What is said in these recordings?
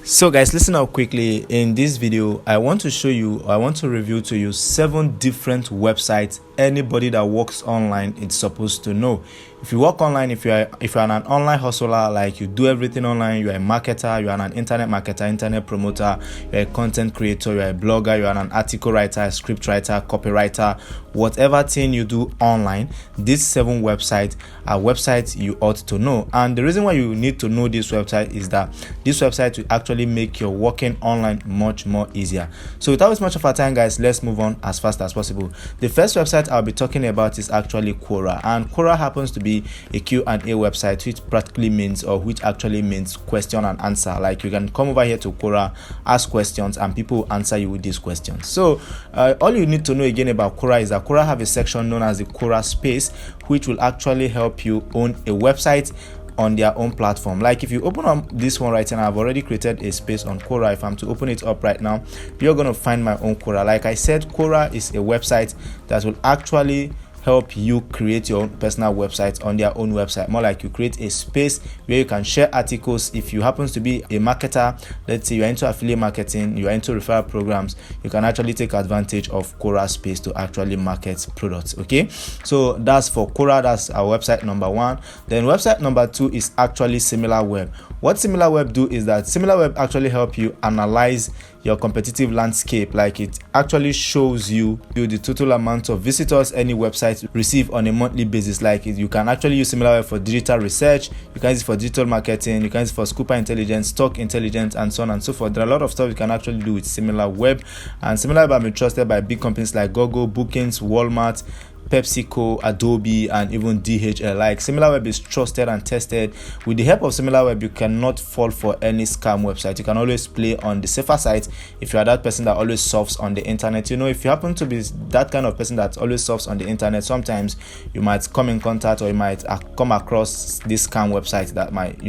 So guys, listen up quickly. In this video, I want to review to you 7 different websites anybody that works online is supposed to know. If you work online, if you're an online hustler, like you do everything online, you're a marketer, you're an internet marketer, internet promoter, you're a content creator, you're a blogger, you're an article writer, a script writer, copywriter, whatever thing you do online, these 7 websites are websites you ought to know. And the reason why you need to know this website is that this website will actually make your working online much more easier. So without wasting much of our time, guys, let's move on as fast as possible. The first website I'll be talking about is actually Quora, and Quora happens to be a Q&A website, which practically means, or which actually means question and answer. Like you can come over here to Quora, ask questions, and people will answer you with these questions. So all you need to know again about Quora is that Quora have a section known as the Quora Space, which will actually help you own a website on their own platform. Like if you open up this one right now, I've already created a space on Quora. If I'm to open it up right now, you're going to find my own Quora. Like I said, Quora is a website that will actually help you create your own personal website on their own website. More like you create a space where you can share articles. If you happen to be a marketer, let's say you're into affiliate marketing, you're into referral programs, you can actually take advantage of Quora Space to actually market products. Okay, so that's for Quora. That's our website number 1. Then website number 2 is actually SimilarWeb. What SimilarWeb do is that SimilarWeb actually help you analyze your competitive landscape. Like it actually shows you the total amount of visitors any website receive on a monthly basis. Like you can actually use SimilarWeb for digital research, you can use it for digital marketing, you can use it for Scooper Intelligence, Stock Intelligence, and so on and so forth. There are a lot of stuff you can actually do with SimilarWeb, and SimilarWeb have been trusted by big companies like Google, Bookings, Walmart, PepsiCo, Adobe, and even DHL. Like SimilarWeb is trusted and tested. With the help of SimilarWeb, you cannot fall for any scam website. You can always play on the safer side if you are that person that always surfs on the internet. You know, if you happen to be that kind of person that always surfs on the internet, sometimes you might come in contact, or you might come across this scam website that might,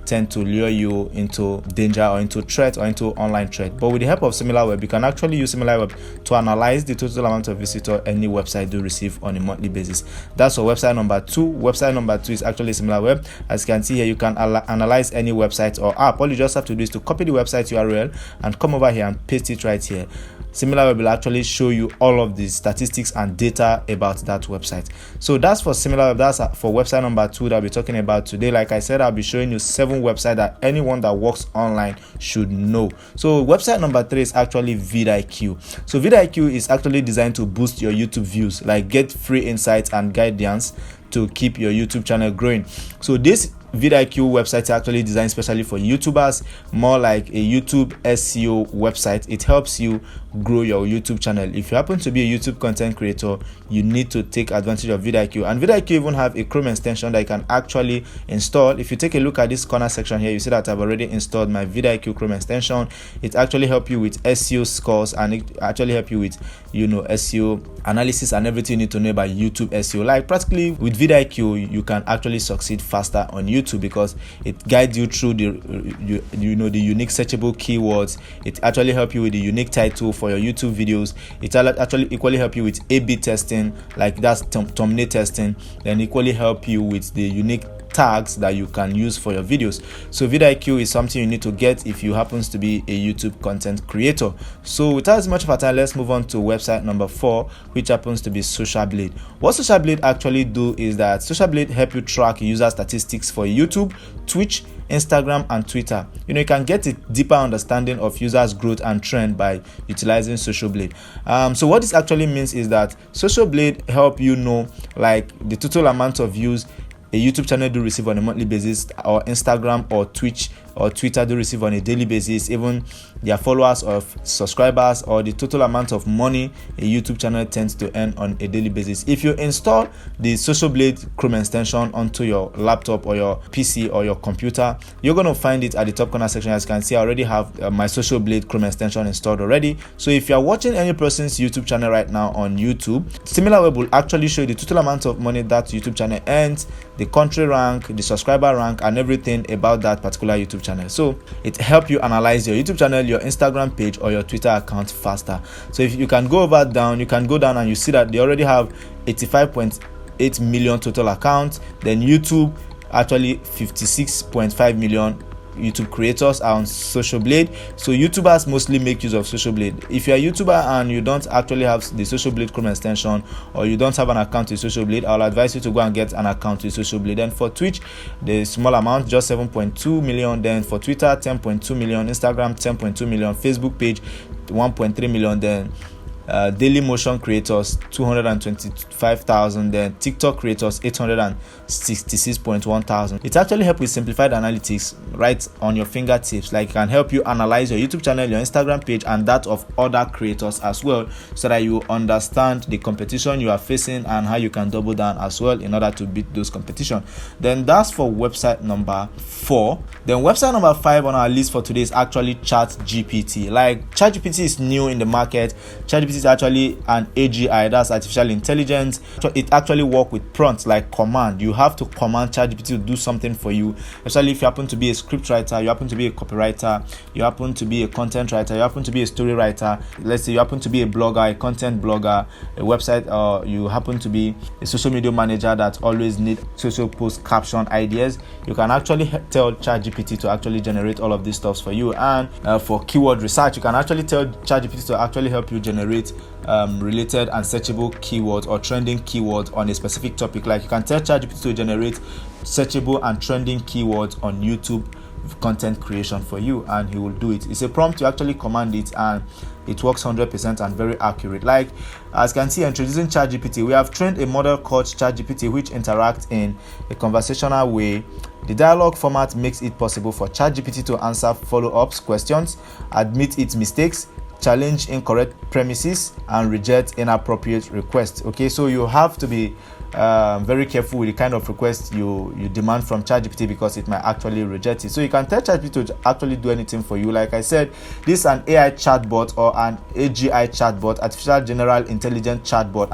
tend to lure you into danger or into threat or into online threat. But with the help of SimilarWeb, you can actually use SimilarWeb to analyze the total amount of visitor any website do receive on a monthly basis. That's for website number 2. Website number 2 is actually SimilarWeb. As you can see here, you can analyze any website or app. All you just have to do is to copy the website URL and come over here and paste it right here. SimilarWeb will actually show you all of the statistics and data about that website. So that's for SimilarWeb. That's for website number 2 that I'll be talking about today. Like I said, I'll be showing you 7 websites that anyone that works online should know. So website number 3 is actually vidIQ. So vidIQ is actually designed to boost your YouTube views, like get free insights and guidance to keep your YouTube channel growing. So this vidIQ website is actually designed specially for YouTubers, more like a YouTube SEO website. It helps you grow your YouTube channel. If you happen to be a YouTube content creator, you need to take advantage of vidIQ. And vidIQ even have a Chrome extension that you can actually install. If you take a look at this corner section here, you see that I've already installed my vidIQ Chrome extension. It actually helps you with SEO scores, and it actually helps you with SEO analysis and everything you need to know about YouTube SEO. Like practically with vidIQ, you can actually succeed faster on YouTube because it guides you through the unique searchable keywords. It actually helps you with the unique title for your YouTube videos. It actually equally help you with A/B testing, like that's thumbnail testing. Then equally help you with the unique tags that you can use for your videos. So vidIQ is something you need to get if you happens to be a YouTube content creator. So without as much of a time, let's move on to website number 4, which happens to be SocialBlade. What SocialBlade actually do is that SocialBlade help you track user statistics for YouTube, Twitch, Instagram, and Twitter. You can get a deeper understanding of users' growth and trend by utilizing SocialBlade. So what this actually means is that SocialBlade help you know like the total amount of views a YouTube channel do receive on a monthly basis, or Instagram or Twitch or Twitter do receive on a daily basis, even their followers or subscribers, or the total amount of money a YouTube channel tends to earn on a daily basis. If you install the SocialBlade Chrome extension onto your laptop or your PC or your computer, you're going to find it at the top corner section. As you can see, I already have my SocialBlade Chrome extension installed already. So if you're watching any person's YouTube channel right now on YouTube, SimilarWeb will actually show you the total amount of money that YouTube channel earns, the country rank, the subscriber rank, and everything about that particular YouTube channel. So it helps you analyze your YouTube channel, your Instagram page, or your Twitter account faster. So if you can go down and you see that they already have 85.8 million total accounts. Then YouTube actually 56.5 million YouTube creators are on Social Blade. So YouTubers mostly make use of Social Blade. If you're a YouTuber and you don't actually have the Social Blade Chrome extension, or you don't have an account with Social Blade, I'll advise you to go and get an account with Social Blade. Then for Twitch, the small amount, just 7.2 million. Then for Twitter, 10.2 million. Instagram, 10.2 million. Facebook page, 1.3 million. Then Daily Motion creators 225,000, then TikTok creators 866.1 thousand. It actually helps with simplified analytics right on your fingertips. Like, it can help you analyze your YouTube channel, your Instagram page, and that of other creators as well, so that you understand the competition you are facing and how you can double down as well in order to beat those competition. Then that's for website number 4. Then website number 5 on our list for today is actually ChatGPT. Like, ChatGPT is new in the market. ChatGPT is actually an AGI, that's artificial intelligence. It actually works with prompts like command. You have to command ChatGPT to do something for you, especially if you happen to be a script writer, you happen to be a copywriter, you happen to be a content writer, you happen to be a story writer. Let's say you happen to be a blogger, a content blogger, a website, or you happen to be a social media manager that always need social post caption ideas. You can actually tell ChatGPT to actually generate all of these stuffs for you. And for keyword research, you can actually tell ChatGPT to actually help you generate related and searchable keywords or trending keywords on a specific topic. Like, you can tell ChatGPT to generate searchable and trending keywords on YouTube content creation for you, and he will do it. It's a prompt, you actually command it, and it works 100% and very accurate. Like, as you can see, introducing ChatGPT, we have trained a model called ChatGPT which interacts in a conversational way. The dialogue format makes it possible for ChatGPT to answer follow-up questions, admit its mistakes, challenge incorrect premises, and reject inappropriate requests. Okay, so you have to be very careful with the kind of request you demand from ChatGPT, because it might actually reject it. So you can tell ChatGPT to actually do anything for you. Like I said, this is an AI chatbot or an AGI chatbot, artificial general intelligence chatbot.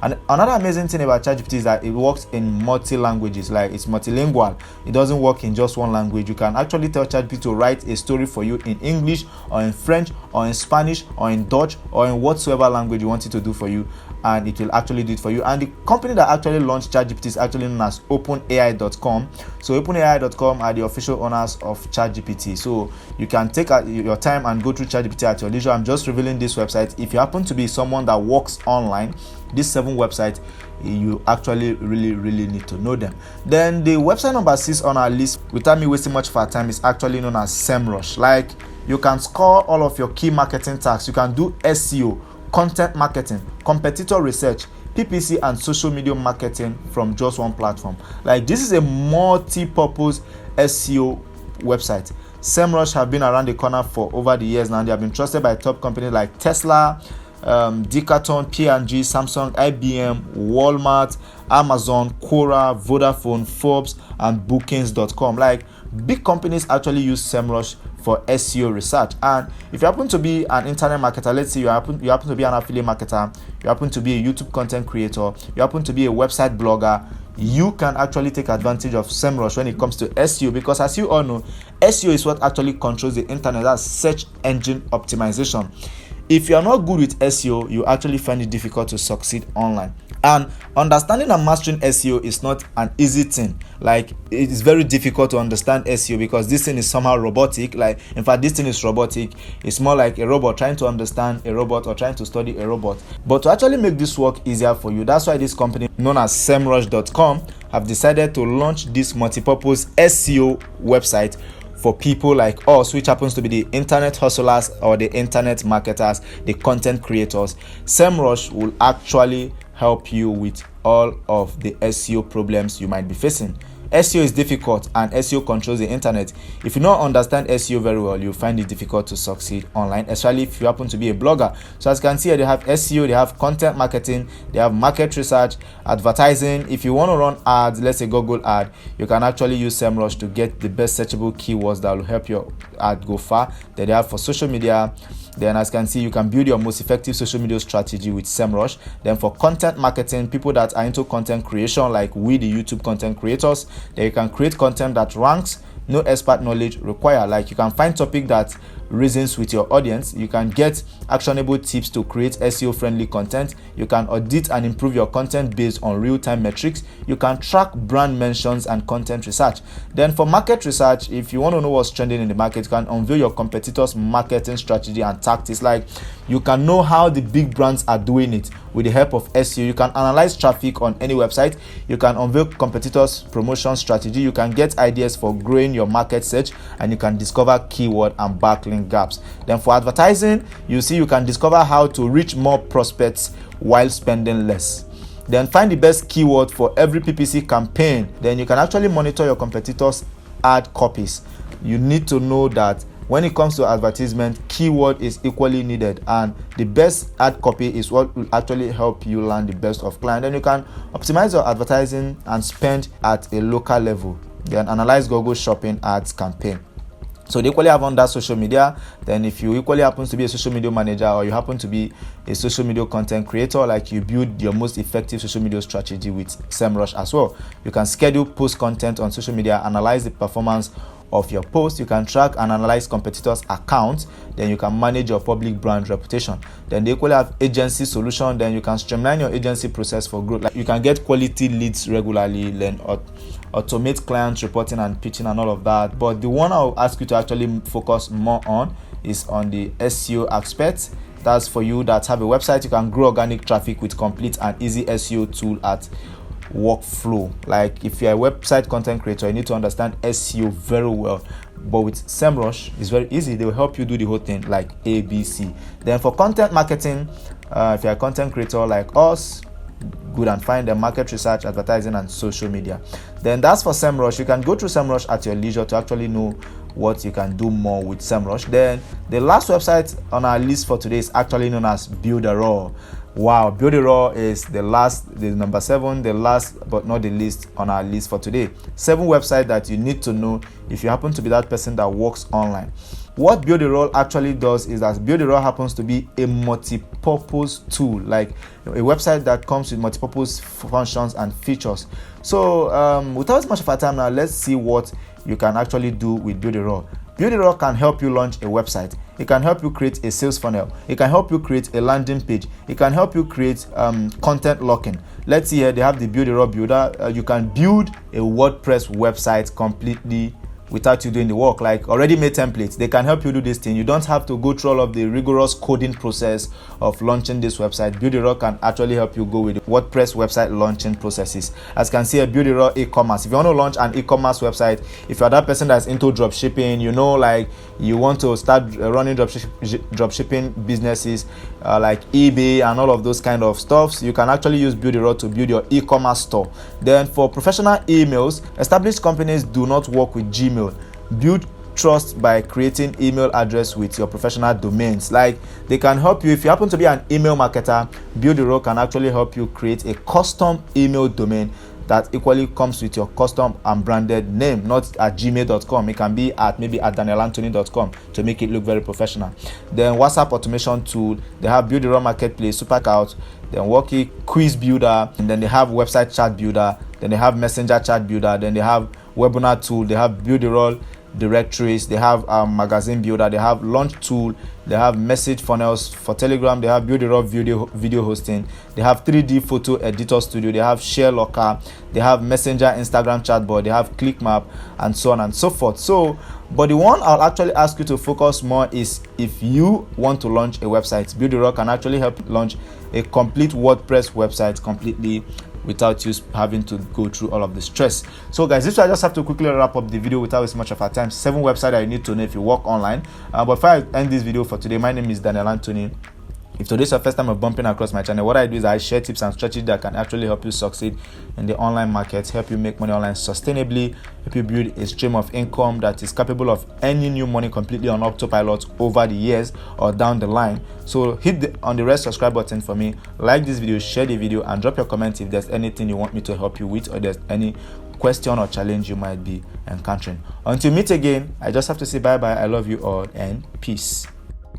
And another amazing thing about ChatGPT is that it works in multi languages. Like, it's multilingual. It doesn't work in just one language. You can actually tell ChatGPT to write a story for you in English or in French or in Spanish or in Dutch or in whatsoever language you want it to do for you, and it will actually do it for you. And the company that actually launched ChatGPT is actually known as OpenAI.com. So OpenAI.com are the official owners of ChatGPT. So you can take your time and go through ChatGPT at your leisure. I'm just revealing this website. If you happen to be someone that works online, these 7 websites, you actually really need to know them. Then the website number 6 on our list, without me wasting much of our time, is actually known as SEMrush. Like, you can score all of your key marketing tasks. You can do SEO, content marketing, competitor research, PPC, and social media marketing from just one platform. Like, this is a multi-purpose SEO website. SEMrush have been around the corner for over the years now. They have been trusted by top companies like Tesla, Decathlon, P&G, Samsung, IBM, Walmart, Amazon, Quora, Vodafone, Forbes, and Bookings.com. Like, big companies actually use SEMrush for SEO research. And if you happen to be an internet marketer, let's say you happen to be an affiliate marketer, you happen to be a YouTube content creator, you happen to be a website blogger, you can actually take advantage of SEMrush when it comes to SEO, because as you all know, SEO is what actually controls the internet. That's search engine optimization. If you are not good with SEO, you actually find it difficult to succeed online. And understanding and mastering SEO is not an easy thing. Like, it is very difficult to understand SEO because this thing is somehow robotic. Like, in fact, this thing is robotic. It's more like a robot trying to understand a robot or trying to study a robot. But to actually make this work easier for you, that's why this company known as SEMrush.com have decided to launch this multi-purpose SEO website for people like us, which happens to be the internet hustlers or the internet marketers, the content creators. SEMrush will actually help you with all of the SEO problems you might be facing. SEO is difficult and SEO controls the internet. If you don't understand SEO very well, you'll find it difficult to succeed online, especially if you happen to be a blogger. So as you can see here, they have SEO, they have content marketing, they have market research, advertising. If you want to run ads, let's say Google ad, you can actually use SEMrush to get the best searchable keywords that will help your ad go far. Then they have for social media. Then as you can see, you can build your most effective social media strategy with SEMrush. Then for content marketing, people that are into content creation like we, the YouTube content creators, then you can create content that ranks, no expert knowledge required. Like, you can find topic that reasons with your audience. You can get actionable tips to create SEO friendly content. You can audit and improve your content based on real-time metrics. You can track brand mentions and content research. Then for market research, if you want to know what's trending in the market, you can unveil your competitors' marketing strategy and tactics. Like, you can know how the big brands are doing it with the help of SEO. You can analyze traffic on any website. You can unveil competitors' promotion strategy. You can get ideas for growing your market search, and you can discover keyword and backlink gaps. Then for advertising, you can discover how to reach more prospects while spending less. Then find the best keyword for every PPC campaign. Then you can actually monitor your competitors' ad copies. You need to know that when it comes to advertisement, keyword is equally needed, and the best ad copy is what will actually help you land the best of clients. Then you can optimize your advertising and spend at a local level. Then analyze Google Shopping ads campaign. So they equally have on that social media. Then if you equally happen to be a social media manager, or you happen to be a social media content creator, like, you build your most effective social media strategy with SEMrush as well. You can schedule post content on social media, analyze the performance of your post. You can track and analyze competitors' accounts. Then you can manage your public brand reputation. Then they equally have agency solution. Then you can streamline your agency process for growth. Like, you can get quality leads regularly, then automate client reporting and pitching and all of that. But the one I'll ask you to actually focus more on is on the SEO aspect. That's for you that have a website. You can grow organic traffic with complete and easy SEO tool at workflow. Like, if you're a website content creator, you need to understand SEO very well, but with SEMrush it's very easy. They will help you do the whole thing, like ABC. Then for content marketing, if you're a content creator like us, good and fine. The market research, advertising, and social media. Then that's for SEMrush. You can go through SEMrush at your leisure to actually know what you can do more with SEMrush. Then the last website on our list for today is actually known as Builderall. Wow, Builderall is the number 7, the last but not the least on our list for today. 7 websites that you need to know if you happen to be that person that works online. What Builderall actually does is that Builderall happens to be a multi-purpose tool, like a website that comes with multi-purpose functions and features. So without much of our time now, let's see what you can actually do with Builderall. Builderall can help you launch a website. It can help you create a sales funnel. It can help you create a landing page. It can help you create content locking. Let's see here, they have the Builderall Builder. You can build a WordPress website completely without you doing the work, like already made templates. They can help you do this thing. You don't have to go through all of the rigorous coding process of launching this website. Builderall can actually help you go with the WordPress website launching processes. As you can see, a Builderall e-commerce. If you want to launch an e-commerce website, if you're that person that's into drop shipping, you know, like you want to start running drop shipping businesses like eBay and all of those kind of stuffs, you can actually use Builderall to build your e-commerce store. Then for professional emails, established companies do not work with Gmail. Build trust by creating email address with your professional domains. Like, they can help you if you happen to be an email marketer. Builderall can actually help you create a custom email domain that equally comes with your custom and branded name, not at gmail.com. It can be at maybe at danielanthony.com to make it look very professional. Then WhatsApp automation tool, they have Builderall Marketplace, Supercouch, then Worky, Quiz Builder, and then they have website chat builder, then they have messenger chat builder, then they have webinar tool, they have Builderall directories, they have magazine builder, they have launch tool, they have message funnels for Telegram, they have Builderall video hosting, they have 3D photo editor studio, they have share locker, they have messenger Instagram chatbot, they have ClickMap, and so on and so forth. So, but the one I'll actually ask you to focus more is if you want to launch a website. Builderall can actually help launch a complete WordPress website completely without you having to go through all of the stress. So guys, this I just have to quickly wrap up the video without wasting much of our time. 7 websites that you need to know if you work online. But before I end this video for today, my name is Daniel Anthony. If today's your first time of bumping across my channel, what I do is I share tips and strategies that can actually help you succeed in the online market, help you make money online sustainably, help you build a stream of income that is capable of earning you money completely on autopilot over the years or down the line. So hit on the red subscribe button for me, like this video, share the video, and drop your comment if there's anything you want me to help you with, or there's any question or challenge you might be encountering. Until we meet again, I just have to say bye bye. I love you all and peace.